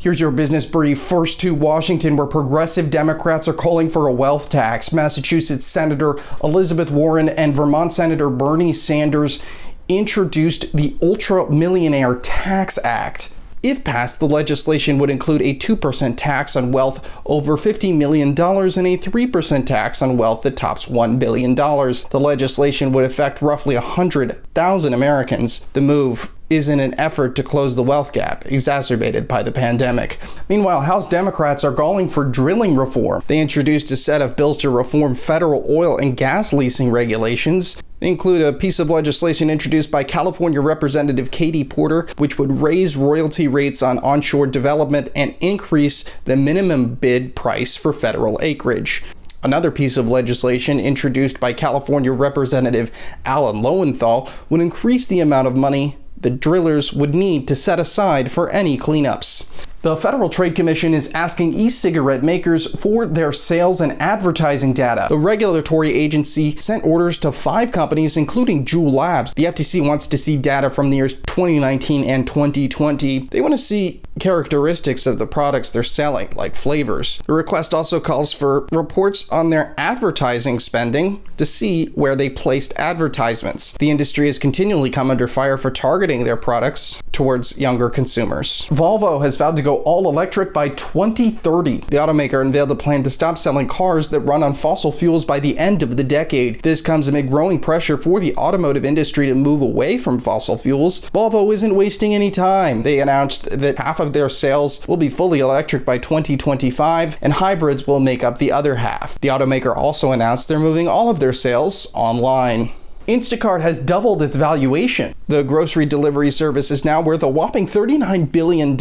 Here's your business brief. First to Washington, where progressive Democrats are calling for a wealth tax. Massachusetts Senator Elizabeth Warren and Vermont Senator Bernie Sanders introduced the Ultra Millionaire Tax Act. If passed, the legislation would include a 2% tax on wealth over $50 million and a 3% tax on wealth that tops $1 billion. The legislation would affect roughly 100,000 Americans. The move is in an effort to close the wealth gap exacerbated by the pandemic. Meanwhile, House Democrats are calling for drilling reform. They introduced a set of bills to reform federal oil and gas leasing regulations. They include a piece of legislation introduced by California Representative Katie Porter, which would raise royalty rates on onshore development and increase the minimum bid price for federal acreage. Another piece of legislation introduced by California Representative Alan Lowenthal would increase the amount of money the drillers would need to set aside for any cleanups. The Federal Trade Commission is asking e-cigarette makers for their sales and advertising data. The regulatory agency sent orders to 5 companies, including Juul Labs. The FTC wants to see data from the years 2019 and 2020. They want to see characteristics of the products they're selling, like flavors. The request also calls for reports on their advertising spending to see where they placed advertisements. The industry has continually come under fire for targeting their products towards younger consumers. VOLVO has vowed to go all electric by 2030. The automaker unveiled a plan to stop selling cars that run on fossil fuels by the end of the decade. This comes amid growing pressure for the automotive industry to move away from fossil fuels. VOLVO isn't wasting any time. They announced that half of their sales will be fully electric by 2025, and hybrids will make up the other half. The automaker also announced they're moving all of their sales online. Instacart has doubled its valuation. The grocery delivery service is now worth a whopping $39 billion.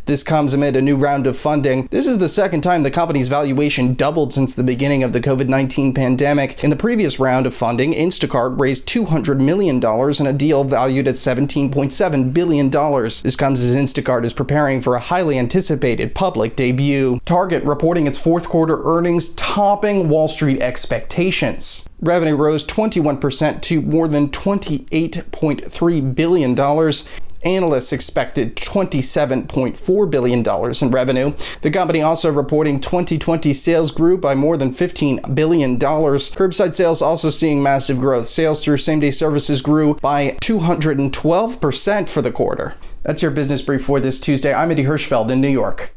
This comes amid a new round of funding. This is the second time the company's valuation doubled since the beginning of the COVID-19 pandemic. In the previous round of funding, Instacart raised $200 million in a deal valued at $17.7 billion. This comes as Instacart is preparing for a highly anticipated public debut. Target reporting its fourth quarter earnings topping Wall Street expectations. Revenue rose 21% to more than $28.3 billion. Analysts expected $27.4 billion in revenue. The company also reporting 2020 sales grew by more than $15 billion. Curbside sales also seeing massive growth. Sales through same-day services grew by 212% for the quarter. That's your business brief for this Tuesday. I'm Hirschfeld in New York.